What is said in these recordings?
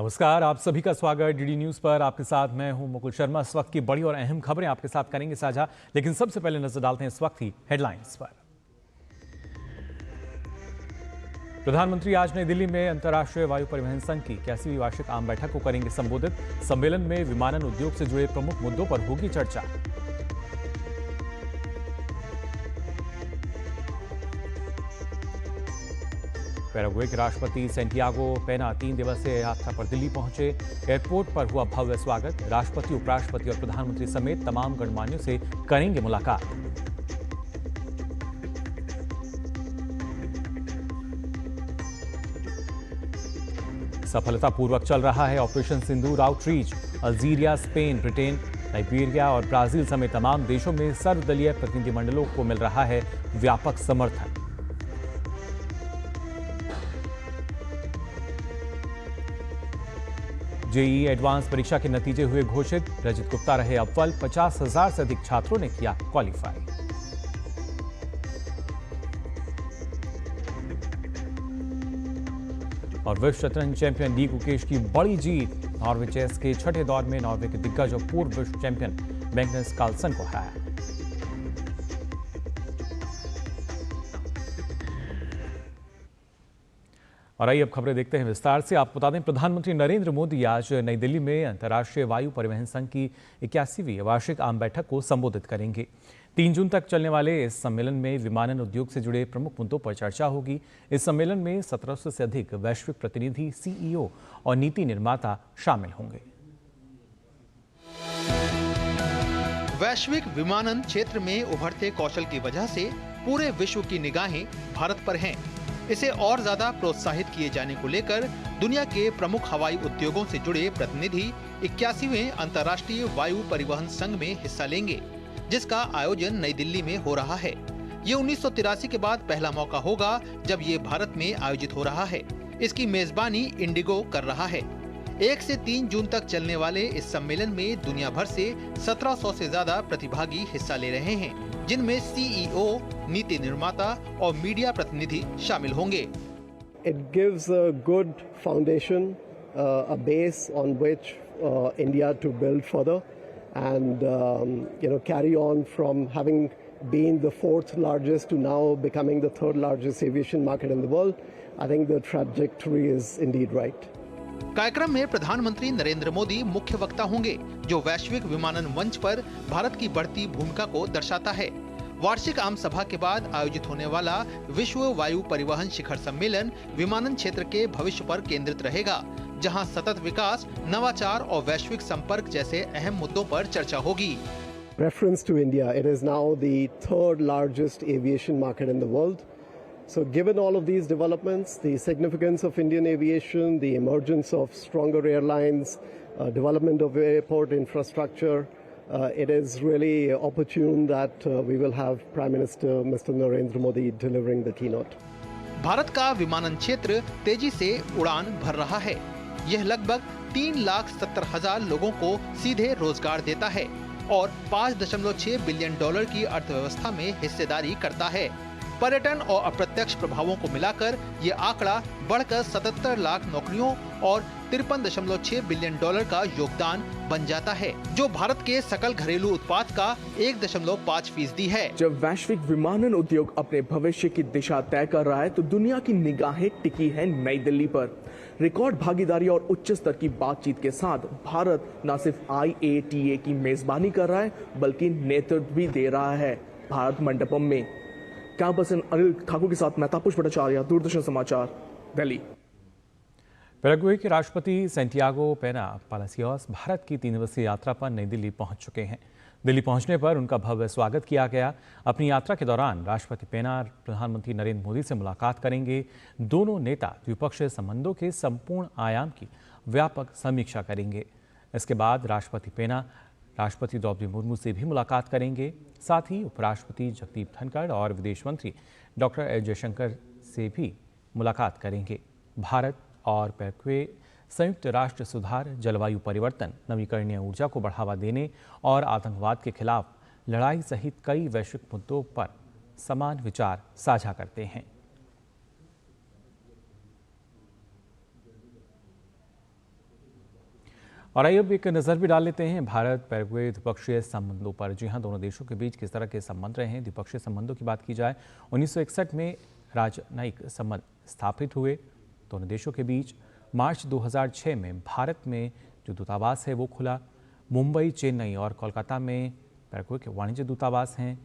नमस्कार, आप सभी का स्वागत डीडी न्यूज पर। आपके साथ मैं हूं मुकुल शर्मा। इस वक्त की बड़ी और अहम खबरें आपके साथ करेंगे साझा, लेकिन सबसे पहले नजर डालते हैं इस वक्त की हेडलाइंस पर। प्रधानमंत्री आज नई दिल्ली में अंतर्राष्ट्रीय वायु परिवहन संघ की 81वीं वार्षिक आम बैठक को करेंगे संबोधित। सम्मेलन में विमानन उद्योग से जुड़े प्रमुख मुद्दों पर होगी चर्चा। पैराग्वे के राष्ट्रपति सैंटियागो पेना 3 दिवसीय यात्रा पर दिल्ली पहुंचे। एयरपोर्ट पर हुआ भव्य स्वागत। राष्ट्रपति, उपराष्ट्रपति और प्रधानमंत्री समेत तमाम गणमान्यों से करेंगे मुलाकात। सफलतापूर्वक चल रहा है operation Sindoor outreach. Algeria, Spain, Britain, Liberia और ब्राजील समेत तमाम देशों में सर्वदलीय प्रतिनिधिमंडलों को मिल रहा है व्यापक समर्थन। जेईई एडवांस परीक्षा के नतीजे हुए घोषित। रजत गुप्ता रहे अव्वल। 50,000 से अधिक छात्रों ने किया क्वालिफाई। और विश्व शतरंज चैंपियन डी गुकेश की बड़ी जीत। नॉर्वे चेस के छठे दौर में नॉर्वे के दिग्गज और पूर्व विश्व चैंपियन मैग्नस कार्लसन को हराया। और आइए अब खबरें देखते हैं विस्तार से। आपको बता दें, प्रधानमंत्री नरेंद्र मोदी आज नई दिल्ली में अंतर्राष्ट्रीय वायु परिवहन संघ की 81वीं वार्षिक आम बैठक को संबोधित करेंगे। 3 जून तक चलने वाले इस सम्मेलन में विमानन उद्योग से जुड़े प्रमुख मुद्दों पर चर्चा होगी। इस सम्मेलन में 1700 से अधिक वैश्विक प्रतिनिधि, सीईओ और नीति निर्माता शामिल होंगे। वैश्विक विमानन क्षेत्र में उभरते कौशल की वजह से पूरे विश्व की निगाहें भारत पर हैं। इसे और ज्यादा प्रोत्साहित किए जाने को लेकर दुनिया के प्रमुख हवाई उद्योगों से जुड़े प्रतिनिधि 81वें अंतर्राष्ट्रीय वायु परिवहन संघ में हिस्सा लेंगे, जिसका आयोजन नई दिल्ली में हो रहा है। ये 1983 के बाद पहला मौका होगा जब ये भारत में आयोजित हो रहा है। इसकी मेजबानी इंडिगो कर रहा है। 1 से 3 जून तक चलने वाले इस सम्मेलन में दुनिया भर से 1700 से ज्यादा प्रतिभागी हिस्सा ले रहे हैं, जिनमें सीईओ, नीति निर्माता और मीडिया प्रतिनिधि शामिल होंगे। It gives a good foundation, a base on which India to build further and carry on from having been the 4th largest to now becoming the 3rd largest aviation market in the world. I think the trajectory is indeed right. कार्यक्रम में प्रधानमंत्री नरेंद्र मोदी मुख्य वक्ता होंगे, जो वैश्विक विमानन मंच पर भारत की बढ़ती भूमिका को दर्शाता है। वार्षिक आम सभा के बाद आयोजित होने वाला विश्व वायु परिवहन शिखर सम्मेलन विमानन क्षेत्र के भविष्य पर केंद्रित रहेगा, जहां सतत विकास, नवाचार और वैश्विक संपर्क जैसे अहम मुद्दों पर चर्चा होगी। Reference to India, it is now the 3rd largest aviation market in the world. So given all of these developments, the significance of Indian aviation, the emergence of stronger airlines, development of airport infrastructure, it is really opportune that we will have Prime Minister Mr. Narendra Modi delivering the keynote. Bharat का विमानन क्षेत्र तेजी से उड़ान भर रहा है। यह लगभग 3,70,000 लोगों को सीधे रोजगार देता है और $5.6 बिलियन की अर्थव्यवस्था में हिस्सेदारी करता है। पर्यटन और अप्रत्यक्ष प्रभावों को मिलाकर ये आंकड़ा बढ़कर 77 लाख नौकरियों और $53.6 बिलियन का योगदान बन जाता है, जो भारत के सकल घरेलू उत्पाद का 1.5% है। जब वैश्विक विमानन उद्योग अपने भविष्य की दिशा तय कर रहा है, तो दुनिया की निगाहें टिकी है नई दिल्ली पर। रिकॉर्ड भागीदारी और उच्च स्तर की बातचीत के साथ भारत न सिर्फ IATA की मेजबानी कर रहा है, बल्कि नेतृत्व भी दे रहा है भारत मंडपम में। कैमरा पर्सन अनिल ठाकुर के साथ मैं तापस भट्टाचार्य, दूरदर्शन समाचार, दिल्ली। पैराग्वे के राष्ट्रपति सैंटियागो पेना पालासियोस भारत की 3 दिवसीय यात्रा पर नई दिल्ली पहुंच चुके हैं। दिल्ली पहुंचने पर उनका भव्य स्वागत किया गया। अपनी यात्रा के दौरान राष्ट्रपति पेना प्रधानमंत्री नरेंद्र मोदी से मुलाकात करेंगे। दोनों नेता द्विपक्षीय संबंधों के संपूर्ण आयाम की व्यापक समीक्षा करेंगे। इसके बाद राष्ट्रपति पेना राष्ट्रपति द्रौपदी मुर्मू से भी मुलाकात करेंगे। साथ ही उपराष्ट्रपति जगदीप धनखड़ और विदेश मंत्री डॉक्टर एस जयशंकर से भी मुलाकात करेंगे। भारत और पैराग्वे संयुक्त राष्ट्र सुधार, जलवायु परिवर्तन, नवीकरणीय ऊर्जा को बढ़ावा देने और आतंकवाद के खिलाफ लड़ाई सहित कई वैश्विक मुद्दों पर समान विचार साझा करते हैं। और आइए अब एक नज़र भी डाल लेते हैं भारत पैराग्वे द्विपक्षीय संबंधों पर। जी हां, दोनों देशों के बीच किस तरह के संबंध रहे हैं। द्विपक्षीय संबंधों की बात की जाए, 1961 में राजनयिक संबंध स्थापित हुए दोनों देशों के बीच। मार्च 2006 में भारत में जो दूतावास है वो खुला। मुंबई, चेन्नई और कोलकाता में पैराग्वे के वाणिज्य दूतावास हैं।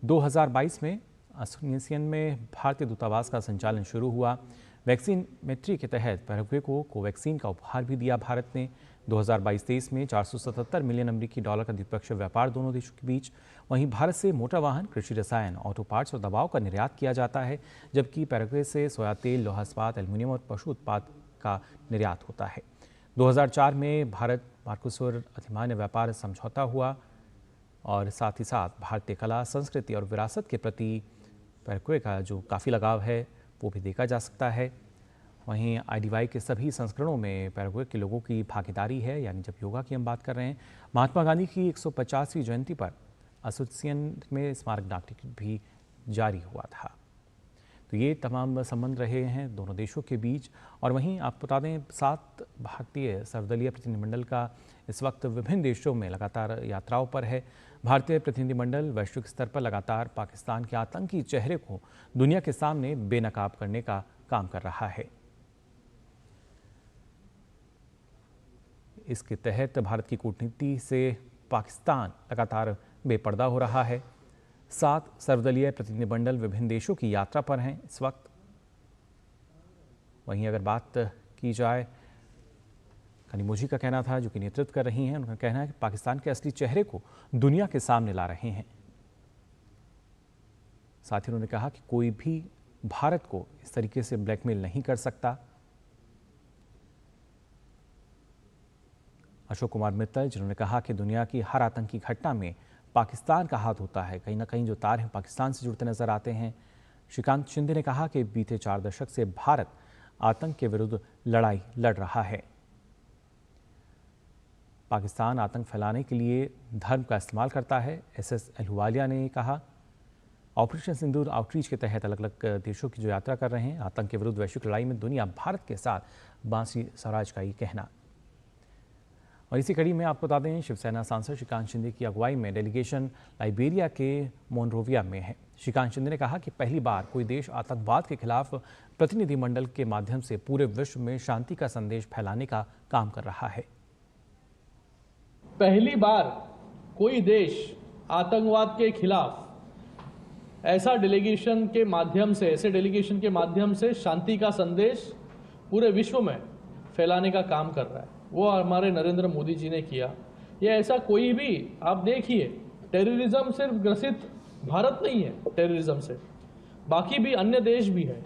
2022 में असून्सियन में भारतीय दूतावास का संचालन शुरू हुआ। वैक्सीन मैत्री के तहत पैराग्वे को कोवैक्सीन का उपहार भी दिया भारत ने। 2022-23 में 477 मिलियन अमेरिकी डॉलर का द्विपक्षीय व्यापार दोनों देशों के बीच। वहीं भारत से मोटर वाहन, कृषि रसायन, ऑटो पार्ट्स और दवाओं का निर्यात किया जाता है, जबकि पैराग्वे से सोया तेल, लोहा इस्पात, एल्यूमिनियम और पशु उत्पाद का निर्यात होता है। 2004 में भारत मर्कोसुर अधिमान्य व्यापार समझौता हुआ और साथ ही साथ भारतीय कला, संस्कृति और विरासत के प्रति पैराग्वे का जो काफ़ी लगाव है वो भी देखा जा सकता है। वहीं IDY के सभी संस्करणों में पैराग्वे के लोगों की भागीदारी है। यानी जब योगा की हम बात कर रहे हैं, महात्मा गांधी की 150वीं जयंती पर असून्सियन में स्मारक डाक टिकट भी जारी हुआ था। तो ये तमाम संबंध रहे हैं दोनों देशों के बीच। और वहीं आप बता दें, 7 भारतीय सर्वदलीय प्रतिनिधिमंडल का इस वक्त विभिन्न देशों में लगातार यात्राओं पर है। भारतीय प्रतिनिधिमंडल वैश्विक स्तर पर लगातार पाकिस्तान के आतंकी चेहरे को दुनिया के सामने बेनकाब करने का काम कर रहा है। इसके तहत भारत की कूटनीति से पाकिस्तान लगातार बेपर्दा हो रहा है। 7 सर्वदलीय प्रतिनिधिमंडल विभिन्न देशों की यात्रा पर हैं इस वक्त। वहीं अगर बात की जाए, कनिमोझी का कहना था, जो कि नेतृत्व कर रही हैं, उनका कहना है कि पाकिस्तान के असली चेहरे को दुनिया के सामने ला रहे हैं। साथ ही उन्होंने कहा कि कोई भी भारत को इस तरीके से ब्लैकमेल नहीं कर सकता। अशोक कुमार मित्तल, जिन्होंने कहा कि दुनिया की हर आतंकी घटना में पाकिस्तान का हाथ होता है, कहीं ना कहीं जो तार हैं पाकिस्तान से जुड़ते नजर आते हैं। श्रीकांत शिंदे ने कहा कि बीते 4 दशक से भारत आतंक के विरुद्ध लड़ाई लड़ रहा है। पाकिस्तान आतंक फैलाने के लिए धर्म का इस्तेमाल करता है, SS अहलूवालिया ने कहा। ऑपरेशन सिंदूर आउटरीच के तहत अलग अलग देशों की जो यात्रा कर रहे हैं, आतंक के विरुद्ध वैश्विक लड़ाई में दुनिया भारत के साथ बांसी स्वराज का ही कहना। और इसी कड़ी में आपको बता दें, शिवसेना सांसद श्रीकांत शिंदे की अगुवाई में डेलीगेशन लाइबेरिया के मोनरोविया में है। श्रीकांत शिंदे ने कहा कि पहली बार कोई देश आतंकवाद के खिलाफ प्रतिनिधिमंडल के माध्यम से पूरे विश्व में शांति का संदेश फैलाने का काम कर रहा है। पहली बार कोई देश आतंकवाद के खिलाफ ऐसे डेलीगेशन के माध्यम से शांति का संदेश पूरे विश्व में फैलाने का काम कर रहा है। वो हमारे नरेंद्र मोदी जी ने किया। ये ऐसा कोई भी, आप देखिए, टेररिज्म सिर्फ ग्रसित भारत नहीं है, टेररिज्म से बाकी भी अन्य देश भी है।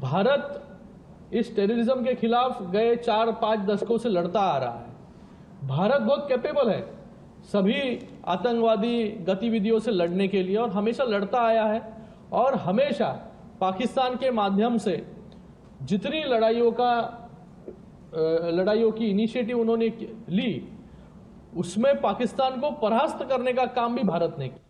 भारत इस टेररिज्म के खिलाफ गए 4-5 दशकों से लड़ता आ रहा है। भारत बहुत कैपेबल है सभी आतंकवादी गतिविधियों से लड़ने के लिए और हमेशा लड़ता आया है। और हमेशा पाकिस्तान के माध्यम से जितनी लड़ाइयों की इनिशिएटिव उन्होंने ली, उसमें पाकिस्तान को परास्त करने का काम भी भारत ने किया।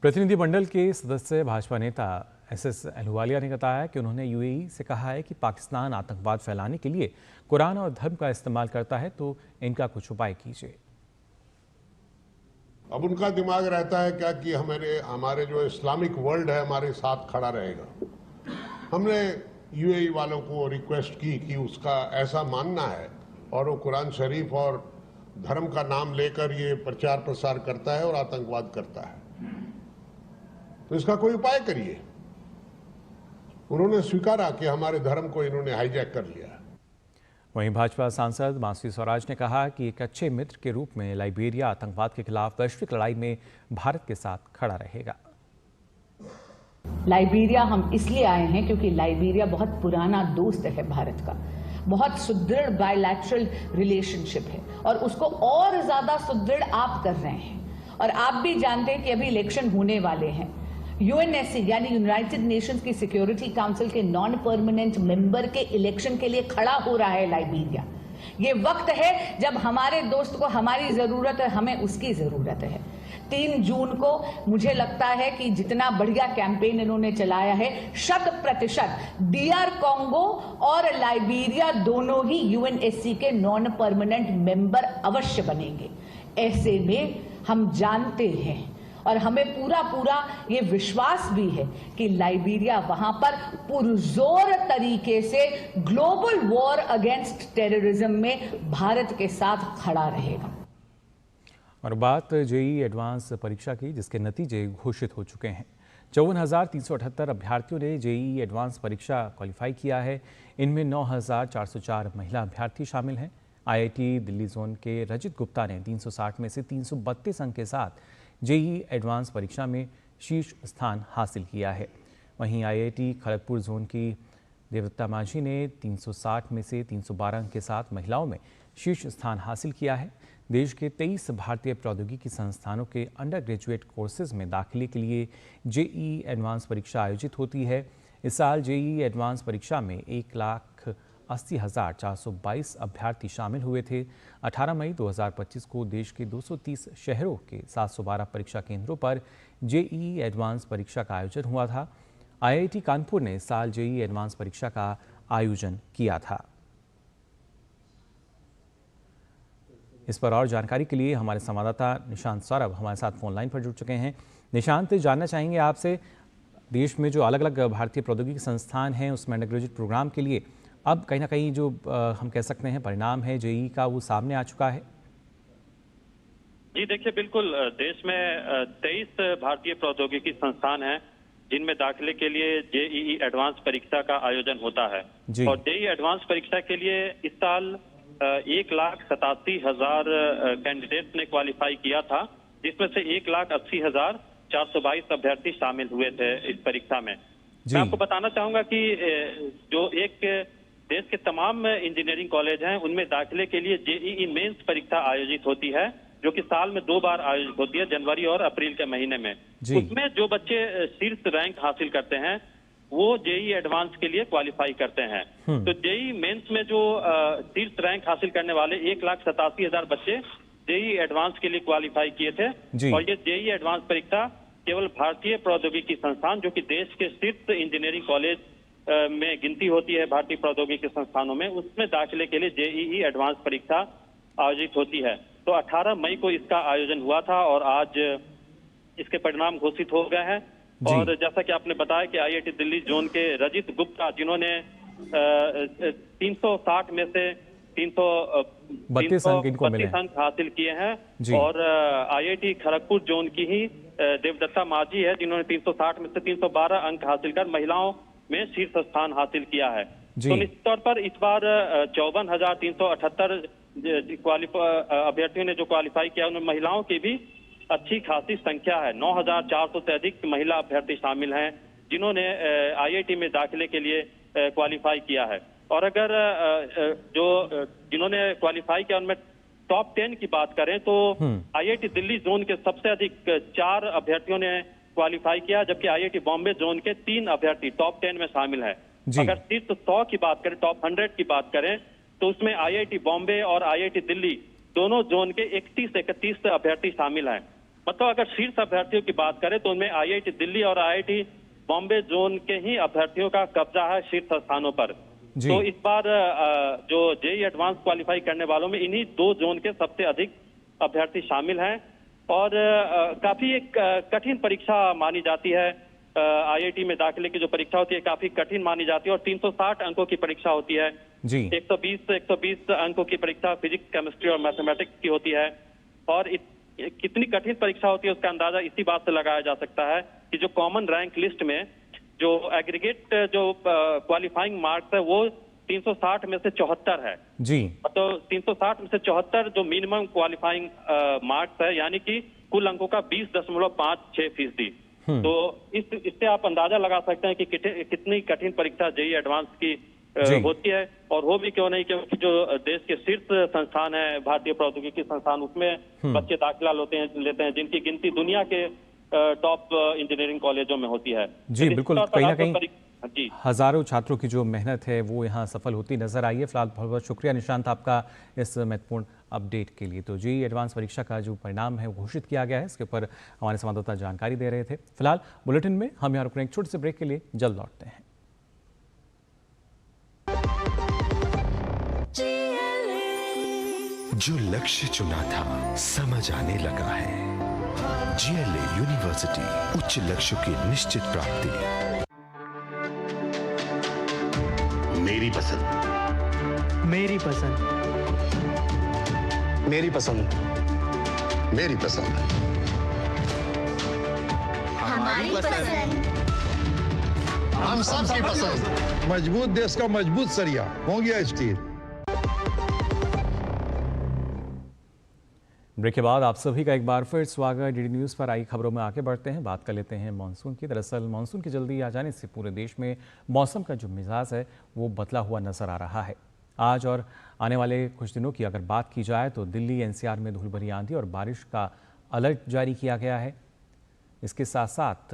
प्रतिनिधिमंडल के सदस्य भाजपा नेता SS अहलूवालिया ने बताया कि उन्होंने UAE से कहा है कि पाकिस्तान आतंकवाद फैलाने के लिए कुरान और धर्म का इस्तेमाल करता है, तो इनका कुछ उपाय कीजिए। अब उनका दिमाग रहता है क्या कि हमारे जो इस्लामिक वर्ल्ड है हमारे साथ खड़ा रहेगा। हमने UAE वालों को रिक्वेस्ट की कि उसका ऐसा मानना है और वो कुरान शरीफ और धर्म का नाम लेकर ये प्रचार प्रसार करता है और आतंकवाद करता है, तो इसका कोई उपाय करिए। उन्होंने स्वीकारा कि हमारे धर्म को इन्होंने हाईजैक कर लिया। वहीं भाजपा सांसद बांसी स्वराज ने कहा कि एक अच्छे मित्र के रूप में लाइबेरिया आतंकवाद के खिलाफ वैश्विक लड़ाई में भारत के साथ खड़ा रहेगा। लाइबेरिया हम इसलिए आए हैं क्योंकि लाइबेरिया बहुत पुराना दोस्त है भारत का, बहुत सुदृढ़ बायलैटरल रिलेशनशिप है और उसको और ज्यादा सुदृढ़ आप कर रहे हैं। और आप भी जानते हैं कि अभी इलेक्शन होने वाले हैं। UNSC यानी यूनाइटेड नेशंस की सिक्योरिटी काउंसिल के नॉन परमानेंट मेंबर के इलेक्शन के लिए खड़ा हो रहा है लाइबेरिया। ये वक्त है जब हमारे दोस्त को हमारी जरूरत है, हमें उसकी जरूरत है। 3 जून को मुझे लगता है कि जितना बढ़िया कैंपेन इन्होंने चलाया है, 100% DR कॉन्गो और लाइबेरिया दोनों ही UNSC के नॉन परमानेंट मेंबर अवश्य बनेंगे। ऐसे में हम जानते हैं और हमें पूरा ये विश्वास भी है कि लाइबेरिया वहां पर पुरजोर तरीके से ग्लोबल वॉर अगेंस्ट टेररिज्म में भारत के साथ खड़ा रहेगा। और बात जेईई एडवांस परीक्षा की, जिसके नतीजे घोषित हो चुके हैं। 54,378 अभ्यर्थियों ने जेईई एडवांस परीक्षा क्वालिफाई किया है। इनमें 9,404 महिला अभ्यर्थी शामिल हैं। IIT दिल्ली जोन के रजित गुप्ता ने 360 में से 332 अंक के साथ जेईई एडवांस परीक्षा में शीर्ष स्थान हासिल किया है। वहीं IIT खड़गपुर जोन की देवदत्ता माझी ने 360 में से 312 अंक के साथ महिलाओं में शीर्ष स्थान हासिल किया है। देश के 23 भारतीय प्रौद्योगिकी संस्थानों के अंडर ग्रेजुएट कोर्सेज में दाखिले के लिए जेईई एडवांस परीक्षा आयोजित होती है। इस साल जेईई एडवांस परीक्षा में 1,80,422 अभ्यर्थी शामिल हुए थे। 18 मई 2025 को देश के 230 शहरों के 712 परीक्षा केंद्रों पर जेईई एडवांस परीक्षा का आयोजन हुआ था। IIT कानपुर ने इस साल जेईई एडवांस परीक्षा का आयोजन किया था। इस पर और जानकारी के लिए हमारे संवाददाता निशांत सौरभ हमारे साथ फोन लाइन पर जुड़ चुके हैं। निशांत, जानना चाहेंगे आपसे, देश में जो अलग अलग भारतीय प्रौद्योगिकी संस्थान हैं उसमें अंडर ग्रेजुएट प्रोग्राम के लिए अब कहीं ना कहीं जो हम कह सकते हैं परिणाम है जेईई का, वो सामने आ चुका है। जी देखिए, बिल्कुल देश में 23 भारतीय प्रौद्योगिकी संस्थान हैं जिनमें दाखिले के लिए जेईई एडवांस परीक्षा का आयोजन होता है। और जेईई एडवांस परीक्षा के लिए इस साल 1,87,000 कैंडिडेट्स ने क्वालिफाई किया था, जिसमें से 1,80,422 अभ्यर्थी शामिल हुए थे इस परीक्षा में। मैं आपको बताना चाहूंगा कि जो एक देश के तमाम इंजीनियरिंग कॉलेज हैं उनमें दाखिले के लिए जेईई मेंस परीक्षा आयोजित होती है, जो कि साल में 2 बार आयोजित होती है, जनवरी और अप्रैल के महीने में। उसमें जो बच्चे शीर्ष रैंक हासिल करते हैं वो जेईई एडवांस के लिए क्वालिफाई करते हैं। तो जेईई मेंस में जो शीर्ष रैंक हासिल करने वाले 1,87,000 बच्चे जेईई एडवांस के लिए क्वालिफाई किए थे। और ये जेईई एडवांस परीक्षा केवल भारतीय प्रौद्योगिकी संस्थान, जो कि देश के शीर्ष इंजीनियरिंग कॉलेज में गिनती होती है भारतीय प्रौद्योगिकी संस्थानों में, उसमें दाखिले के लिए जेईई एडवांस परीक्षा आयोजित होती है। तो 18 मई को इसका आयोजन हुआ था और आज इसके परिणाम घोषित हो गए हैं। और जैसा कि आपने बताया कि IIT दिल्ली जोन के रजित गुप्ता, जिन्होंने 360 में से 332 अंक हासिल किए हैं, और IIT खड़गपुर जोन की ही देवदत्ता माझी है, जिन्होंने 360 में से 312 अंक हासिल कर महिलाओं में शीर्ष स्थान हासिल किया है। तो निश्चित तौर पर इस बार 54,378 अभ्यर्थियों ने जो क्वालिफाई किया, उनमें महिलाओं की भी अच्छी खासी संख्या है। 9,400 से अधिक महिला अभ्यर्थी शामिल हैं जिन्होंने IIT में दाखिले के लिए क्वालिफाई किया है। और अगर जिन्होंने क्वालिफाई किया उनमें टॉप 10 की बात करें तो IIT दिल्ली जोन के सबसे अधिक 4 अभ्यर्थियों ने क्वालिफाई किया, जबकि IIT बॉम्बे जोन के 3 अभ्यर्थी टॉप 10 में शामिल हैं। अगर शीर्ष 100 की बात करें, टॉप 100 की बात करें, तो उसमें IIT बॉम्बे और IIT दिल्ली दोनों जोन के 31 अभ्यर्थी शामिल हैं। मतलब अगर शीर्ष अभ्यर्थियों की बात करें तो उनमें IIT दिल्ली और IIT बॉम्बे जोन के ही अभ्यर्थियों का कब्जा है शीर्ष स्थानों पर। तो इस बार जो जेईई एडवांस क्वालिफाई करने वालों में इन्हीं 2 जोन के सबसे अधिक अभ्यर्थी शामिल हैं। और काफी एक कठिन परीक्षा मानी जाती है। IIT में दाखिले की जो परीक्षा होती है काफी कठिन मानी जाती है और 360 अंकों की परीक्षा होती है। 120 अंकों की परीक्षा फिजिक्स, केमिस्ट्री और मैथमेटिक्स की होती है। और कितनी कठिन परीक्षा होती है उसका अंदाजा इसी बात से लगाया जा सकता है कि जो कॉमन रैंक लिस्ट में जो एग्रीगेट जो क्वालिफाइंग मार्क्स है वो 360 में से 74 है। तो 360 में से 74 जो मिनिमम क्वालिफाइंग मार्क्स है, यानी कि कुल अंकों का 20.56%। तो इससे आप अंदाजा लगा सकते हैं कि कितनी कठिन परीक्षा जेईई एडवांस की होती है। और वो भी क्यों नहीं, क्योंकि जो देश के शीर्ष संस्थान है भारतीय प्रौद्योगिकी संस्थान, उसमें बच्चे दाखिला लेते हैं जिनकी गिनती दुनिया के टॉप इंजीनियरिंग कॉलेजों में होती है। बिल्कुल, कहीं ना कहीं जी, हजारों छात्रों की जो मेहनत है वो यहाँ सफल होती नजर आई है। फिलहाल बहुत बहुत शुक्रिया निशांत आपका इस महत्वपूर्ण अपडेट के लिए। तो जी एडवांस परीक्षा का जो परिणाम है वो घोषित किया गया है, इसके ऊपर हमारे संवाददाता जानकारी दे रहे थे। फिलहाल बुलेटिन में हम यहाँ रुक रहे हैं, एक छोटे से ब्रेक के लिए, जल्द लौटते हैं। जो लक्ष्य चुना था समझ आने लगा है। GLA यूनिवर्सिटी, उच्च लक्ष्य की निश्चित प्राप्ति। मेरी पसंद, मेरी पसंद, मेरी पसंद, मेरी पसंद, हमारी पसंद, हम सबकी पसंद। मजबूत देश का मजबूत सरिया हो गया स्टील। ब्रेक के बाद आप सभी का एक बार फिर स्वागत DD न्यूज़ पर। आई खबरों में आगे बढ़ते हैं, बात कर लेते हैं मानसून की। दरअसल मानसून की जल्दी आ जाने से पूरे देश में मौसम का जो मिजाज है वो बदला हुआ नजर आ रहा है। आज और आने वाले कुछ दिनों की अगर बात की जाए तो दिल्ली NCR में धूल भरी आंधी और बारिश का अलर्ट जारी किया गया है। इसके साथ साथ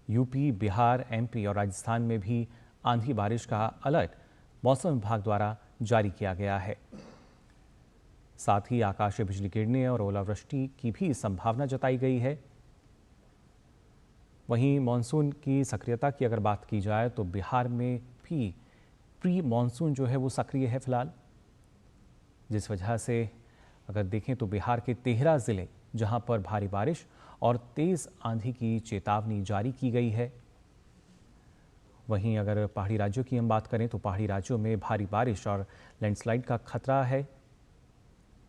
यूपी, बिहार, MP और राजस्थान में भी आंधी बारिश का अलर्ट मौसम विभाग द्वारा जारी किया गया है। साथ ही आकाशीय बिजली गिरने और ओलावृष्टि की भी संभावना जताई गई है। वहीं मानसून की सक्रियता की अगर बात की जाए तो बिहार में भी प्री मानसून जो है वो सक्रिय है फिलहाल, जिस वजह से अगर देखें तो बिहार के 13 जिले जहां पर भारी बारिश और तेज आंधी की चेतावनी जारी की गई है। वहीं अगर पहाड़ी राज्यों की हम बात करें तो पहाड़ी राज्यों में भारी बारिश और लैंडस्लाइड का खतरा है।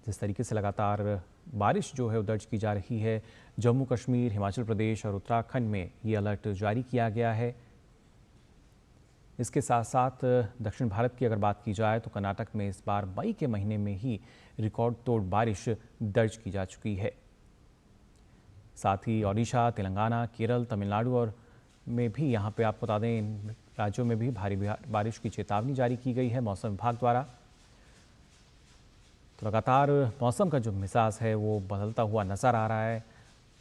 जिस तरीके से लगातार बारिश जो है दर्ज की जा रही है, जम्मू कश्मीर, हिमाचल प्रदेश और उत्तराखंड में ये अलर्ट जारी किया गया है। इसके साथ साथ दक्षिण भारत की अगर बात की जाए तो कर्नाटक में इस बार मई के महीने में ही रिकॉर्ड तोड़ बारिश दर्ज की जा चुकी है। साथ ही ओडिशा, तेलंगाना, केरल, तमिलनाडु और में भी यहाँ पे आपको बता दें इन राज्यों में भी भारी बारिश की चेतावनी जारी की गई है मौसम विभाग द्वारा। तो लगातार मौसम का जो मिजाज है वो बदलता हुआ नज़र आ रहा है।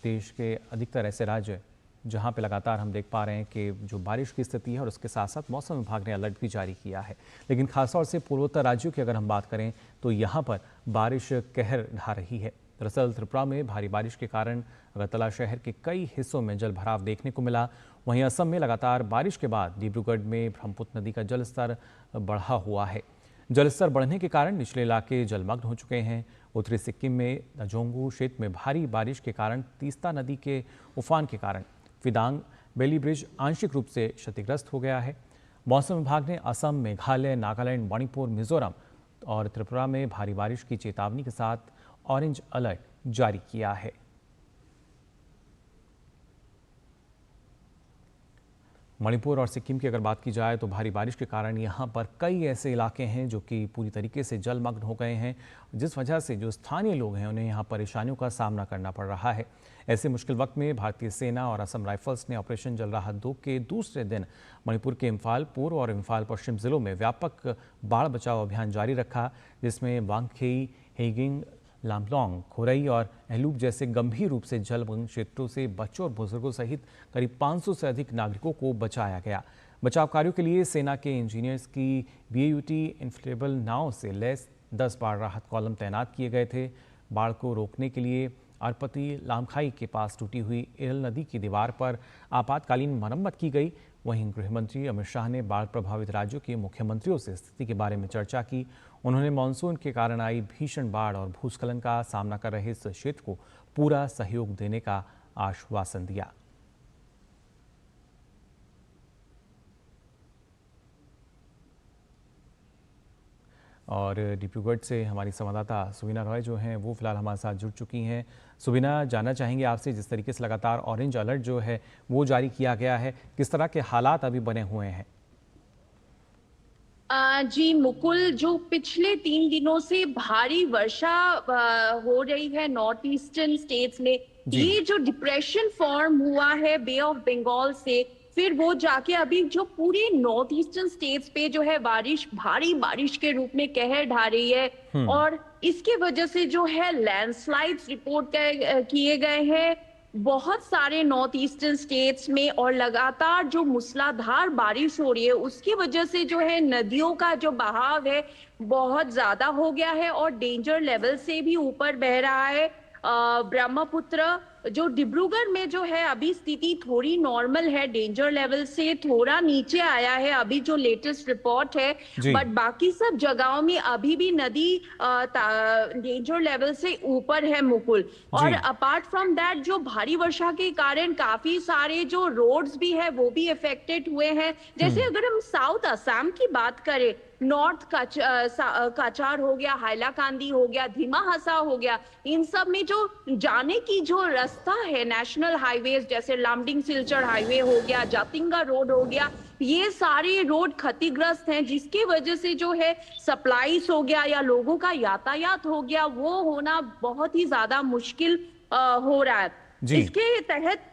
देश के अधिकतर ऐसे राज्य जहां पे लगातार हम देख पा रहे हैं कि जो बारिश की स्थिति है और उसके साथ साथ मौसम विभाग ने अलर्ट भी जारी किया है। लेकिन खासतौर से पूर्वोत्तर राज्यों की अगर हम बात करें तो यहाँ पर बारिश कहर ढा रही है। दरअसल त्रिपुरा में भारी बारिश के कारण अगरतला शहर के कई हिस्सों में जल भराव देखने को मिला। वहीं असम में लगातार बारिश के बाद डिब्रूगढ़ में ब्रह्मपुत्र नदी का जलस्तर बढ़ा हुआ है। जलस्तर बढ़ने के कारण निचले इलाके जलमग्न हो चुके हैं। उत्तरी सिक्किम में नजोंगू क्षेत्र में भारी बारिश के कारण तीस्ता नदी के उफान के कारण फिदांग बेली ब्रिज आंशिक रूप से क्षतिग्रस्त हो गया है। मौसम विभाग ने असम, मेघालय, नागालैंड, मणिपुर, मिजोरम और त्रिपुरा में भारी बारिश की चेतावनी के साथ ऑरेंज अलर्ट जारी किया है। मणिपुर और सिक्किम की अगर बात की जाए तो भारी बारिश के कारण यहाँ पर कई ऐसे इलाके हैं जो कि पूरी तरीके से जलमग्न हो गए हैं, जिस वजह से जो स्थानीय लोग हैं उन्हें यहाँ परेशानियों का सामना करना पड़ रहा है। ऐसे मुश्किल वक्त में भारतीय सेना और असम राइफल्स ने ऑपरेशन जल राहत 2 के दूसरे दिन मणिपुर के इम्फाल पूर्व और इम्फाल पश्चिम जिलों में व्यापक बाढ़ बचाव अभियान जारी रखा, जिसमें वांगखेई, हेगिंग, लामलोंग, खोरई और एहलूब जैसे गंभीर रूप से जलमग्न क्षेत्रों से बच्चों और बुजुर्गों सहित करीब 500 से अधिक नागरिकों को बचाया गया। बचाव कार्यों के लिए सेना के इंजीनियर्स की BAUT इन्फ्लेबल नाव से लैस 10 बाढ़ राहत कॉलम तैनात किए गए थे। बाढ़ को रोकने के लिए अरपति लामखाई के पास टूटी हुई एरल नदी की दीवार पर आपातकालीन मरम्मत की गई। वहीं गृह मंत्री अमित शाह ने बाढ़ प्रभावित राज्यों के मुख्यमंत्रियों से स्थिति के बारे में चर्चा की। उन्होंने मानसून के कारण आई भीषण बाढ़ और भूस्खलन का सामना कर रहे इस क्षेत्र को पूरा सहयोग देने का आश्वासन दिया। और डिब्रूगढ़ से हमारी संवाददाता सुबिना रॉय जो हैं वो फिलहाल हमारे साथ जुड़ चुकी हैं। सुबिना, जानना चाहेंगे आपसे, जिस तरीके से लगातार ऑरेंज अलर्ट जो है वो जारी किया गया है, किस तरह के हालात अभी बने हुए हैं? जी मुकुल, जो पिछले 3 दिनों से भारी वर्षा हो रही है नॉर्थ ईस्टर्न स्टेट्स में, ये जो डिप्रेशन फॉर्म हुआ है बे ऑफ बंगाल से, फिर वो जाके अभी जो पूरे नॉर्थ ईस्टर्न स्टेट्स पे जो है बारिश, भारी बारिश के रूप में कहर ढा रही है और इसकी वजह से जो है लैंडस्लाइड्स रिपोर्ट किए गए हैं बहुत सारे नॉर्थ ईस्टर्न स्टेट्स में, और लगातार जो मूसलाधार बारिश हो रही है उसकी वजह से जो है नदियों का जो बहाव है बहुत ज्यादा हो गया है और डेंजर लेवल से भी ऊपर बह रहा है। ब्रह्मपुत्र जो डिब्रूगढ़ में जो है अभी स्थिति थोड़ी नॉर्मल है, डेंजर लेवल से थोड़ा नीचे आया है अभी जो लेटेस्ट रिपोर्ट है, बट बाकी सब जगहों में अभी भी नदी डेंजर लेवल से ऊपर है मुकुल। और अपार्ट फ्रॉम दैट जो भारी वर्षा के कारण काफी सारे जो रोड्स भी है वो भी अफेक्टेड हुए हैं। जैसे अगर हम साउथ असम की बात करें, नॉर्थ काचार हो गया, हाइलाकांदी हो गया, धीमा हसा हो गया, इन सब में जो जाने की जो रास्ता है नेशनल हाईवेज जैसे लामडिंग सिलचर हाईवे हो गया, जातिंगा रोड हो गया, ये सारे रोड क्षतिग्रस्त हैं, जिसकी वजह से जो है सप्लाईज हो गया या लोगों का यातायात हो गया वो होना बहुत ही ज्यादा मुश्किल हो रहा है। इसके तहत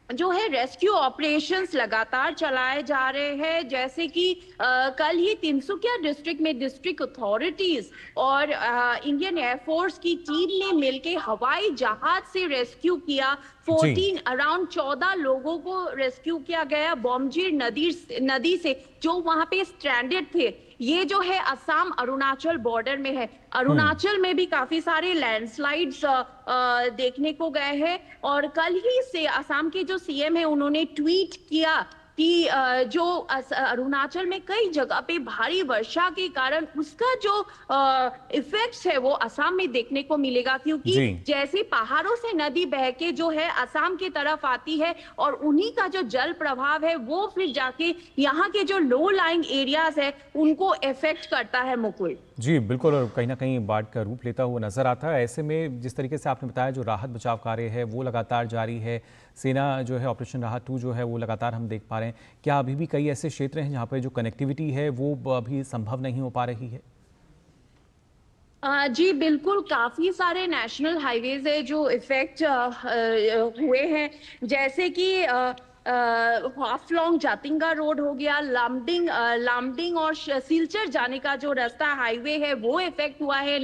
जो है रेस्क्यू ऑपरेशंस लगातार चलाए जा रहे हैं। जैसे कि कल ही तिनसुकिया डिस्ट्रिक्ट में डिस्ट्रिक्ट अथॉरिटीज और इंडियन एयरफोर्स की टीम ने मिलकर हवाई जहाज से रेस्क्यू किया। 14 लोगों को रेस्क्यू किया गया बॉम्बजीर नदी से जो वहां पे स्ट्रैंडेड थे। ये जो है असम अरुणाचल बॉर्डर में है। अरुणाचल में भी काफी सारे लैंडस्लाइड्स देखने को गए हैं और कल ही से असम के जो सीएम है उन्होंने ट्वीट किया कि जो अरुणाचल में कई जगह पे भारी वर्षा के कारण उसका जो इफेक्ट्स है वो असम में देखने को मिलेगा, क्योंकि जैसे पहाड़ों से नदी बह के जो है असम की तरफ आती है और उन्हीं का जो जल प्रभाव है वो फिर जाके यहाँ के जो लो लाइंग एरियाज है उनको इफेक्ट करता है मुकुल। जी बिल्कुल, और कहीं ना कहीं बाढ़ का रूप लेता हुआ नजर आता है। ऐसे में जिस तरीके से आपने बताया जो राहत बचाव कार्य है वो लगातार जारी है, सेना जो है ऑपरेशन राहत 2 जो है वो लगातार हम देख पा रहे हैं। क्या अभी भी कई ऐसे क्षेत्र हैं जहाँ पे जो कनेक्टिविटी है वो अभी संभव नहीं हो पा रही है? जी बिल्कुल, काफी सारे नेशनल हाईवेज है जो इफेक्ट हुए हैं, जैसे कि हाफलोंग जातिंगा रोड हो गया, लामडिंग और सिलचर जाने का जो रास्ता हाईवे है वो इफेक्ट हुआ है,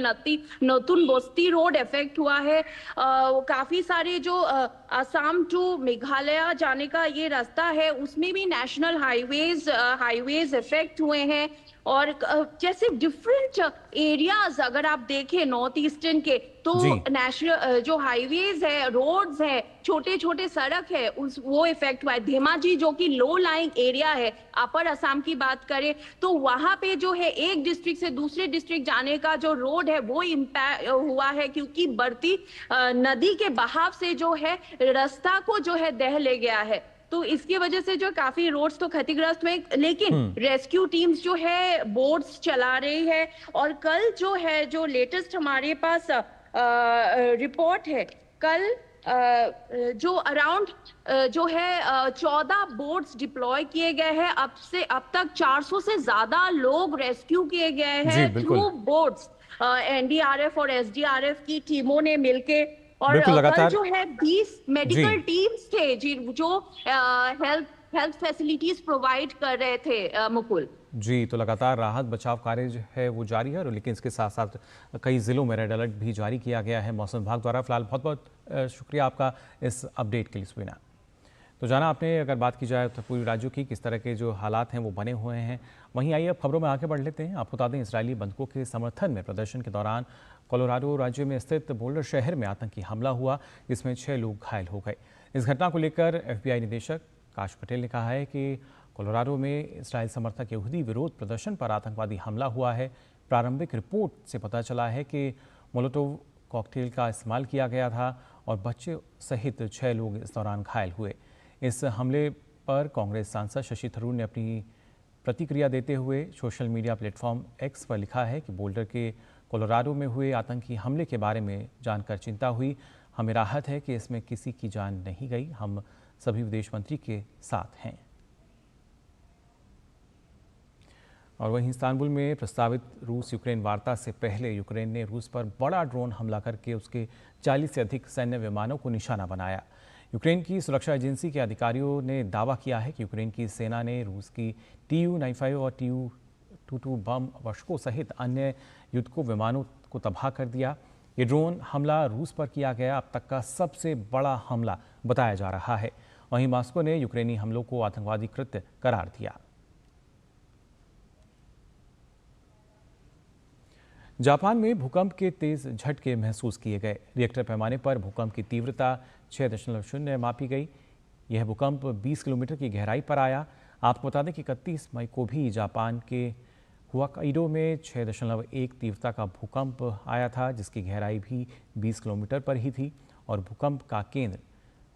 नतुन बस्ती रोड इफेक्ट हुआ है। काफी सारे जो असम टू मेघालय जाने का ये रास्ता है उसमें भी नेशनल हाईवेज इफेक्ट हुए हैं। और जैसे डिफरेंट एरियाज अगर आप देखें नॉर्थ ईस्टर्न के तो नेशनल जो हाईवेज है, रोड्स है, छोटे छोटे सड़क है वो इफेक्ट हुआ है। धेमाजी जो कि लो लाइंग एरिया है, अपर असम की बात करें तो वहां पे जो है एक डिस्ट्रिक्ट से दूसरे डिस्ट्रिक्ट जाने का जो रोड है वो इम्पैक्ट हुआ है, क्योंकि बढ़ती नदी के बहाव से जो है रास्ता को जो है दह ले गया है। तो इसकी वजह से जो काफी रोड्स तो क्षतिग्रस्त हुए, लेकिन रेस्क्यू टीम्स जो है बोट्स चला रही है। और कल जो है जो लेटेस्ट हमारे पास रिपोर्ट है, कल जो अराउंड जो है 14 बोट्स डिप्लॉय किए गए हैं। अब तक 400 से ज्यादा लोग रेस्क्यू किए गए हैं थ्रू बोट्स। एनडीआरएफ और एसडीआरएफ की टीमों ने मिलके, और कल जो है 20 मेडिकल टीम्स थे जो हेल्थ फैसिलिटीज प्रोवाइड कर रहे थे मुकुल। जी, तो लगातार राहत बचाव कार्य जो है वो जारी है, और लेकिन इसके साथ साथ कई जिलों में रेड अलर्ट भी जारी किया गया है मौसम विभाग द्वारा। फिलहाल बहुत बहुत शुक्रिया आपका इस अपडेट के लिए सुबीना। तो जाना आपने, अगर बात की जाए तो पूर्वी राज्यों की किस तरह के जो हालात हैं वो बने हुए हैं। वहीं आइए अब खबरों में आगे बढ़ लेते हैं। आपको बता दें, इजरायली बंधकों के समर्थन में प्रदर्शन के दौरान कोलोराडो राज्य में स्थित बोल्डर शहर में आतंकी हमला हुआ, जिसमें 6 लोग घायल हो गए। इस घटना को लेकर FBI निदेशक काश पटेल ने कहा है कि कोलोराडो में इस्राइल समर्थक यहूदी विरोध प्रदर्शन पर आतंकवादी हमला हुआ है। प्रारंभिक रिपोर्ट से पता चला है कि मोलोटोव कॉकटेल का इस्तेमाल किया गया था और बच्चे सहित 6 लोग इस दौरान घायल हुए। इस हमले पर कांग्रेस सांसद शशि थरूर ने अपनी प्रतिक्रिया देते हुए सोशल मीडिया प्लेटफॉर्म X पर लिखा है कि बोल्डर के कोलोराडो में हुए आतंकी हमले के बारे में जानकर चिंता हुई। हमें राहत है कि इसमें किसी की जान नहीं गई। हम सभी विदेश मंत्री के साथ हैं। और वहीं इस्तांबुल में प्रस्तावित रूस यूक्रेन वार्ता से पहले यूक्रेन ने रूस पर बड़ा ड्रोन हमला करके उसके 40 से अधिक सैन्य विमानों को निशाना बनाया। यूक्रेन की सुरक्षा एजेंसी के अधिकारियों ने दावा किया है कि यूक्रेन की सेना ने रूस की Tu-95 और Tu-22 बम वर्षकों सहित अन्य युद्धको विमानों को तबाह कर दिया। ये ड्रोन हमला रूस पर किया गया अब तक का सबसे बड़ा हमला बताया जा रहा है। वहीं मॉस्को ने यूक्रेनी हमलों को आतंकवादी कृत्य करार दिया। जापान में भूकंप के तेज झटके महसूस किए गए। रिएक्टर पैमाने पर भूकंप की तीव्रता 6.0 मापी गई। यह भूकंप 20 किलोमीटर की गहराई पर आया। आपको बता दें कि 31 मई को भी जापान के हुआकाइडो में 6.1 तीव्रता का भूकंप आया था, जिसकी गहराई भी 20 किलोमीटर पर ही थी और भूकंप का केंद्र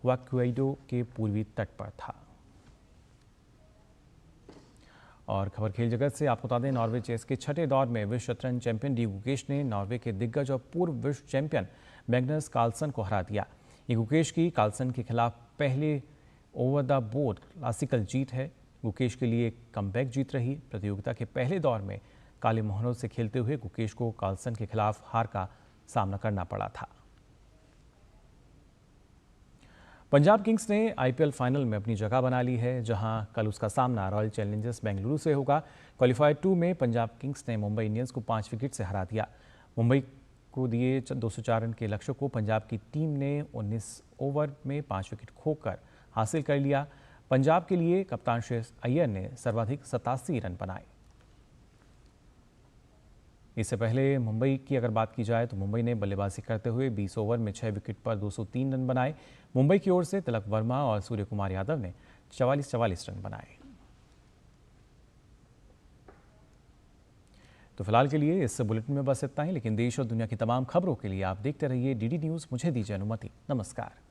हुआकाइडो के पूर्वी तट पर था। और खबर खेल जगत से आपको बता दें, नॉर्वे चेस के छठे दौर में विश्व शतरंज चैंपियन डी गुकेश ने नॉर्वे के दिग्गज और पूर्व विश्व चैंपियन मैग्नस कार्लसन को हरा दिया। ये गुकेश की कार्लसन के खिलाफ पहले ओवर द बोर्ड क्लासिकल जीत है। गुकेश के लिए एक कमबैक जीत रही। प्रतियोगिता के पहले दौर में काले मोहरों से खेलते हुए गुकेश को कार्लसन के खिलाफ हार का सामना करना पड़ा था। पंजाब किंग्स ने आईपीएल फाइनल में अपनी जगह बना ली है, जहां कल उसका सामना रॉयल चैलेंजर्स बेंगलुरु से होगा। क्वालीफायर 2 में पंजाब किंग्स ने मुंबई इंडियंस को 5 विकेट से हरा दिया। मुंबई को दिए 204 रन के लक्ष्य को पंजाब की टीम ने 19 ओवर में 5 विकेट खोकर हासिल कर लिया। पंजाब के लिए कप्तान श्रेयस अय्यर ने सर्वाधिक 87 रन बनाए। इससे पहले मुंबई की अगर बात की जाए तो मुंबई ने बल्लेबाजी करते हुए 20 ओवर में 6 विकेट पर 203 रन बनाए। मुंबई की ओर से तिलक वर्मा और सूर्य कुमार यादव ने 44 रन बनाए। तो फिलहाल के लिए इस बुलेटिन में बस इतना ही, लेकिन देश और दुनिया की तमाम खबरों के लिए आप देखते रहिए डीडी न्यूज़। मुझे दीजिए अनुमति। नमस्कार।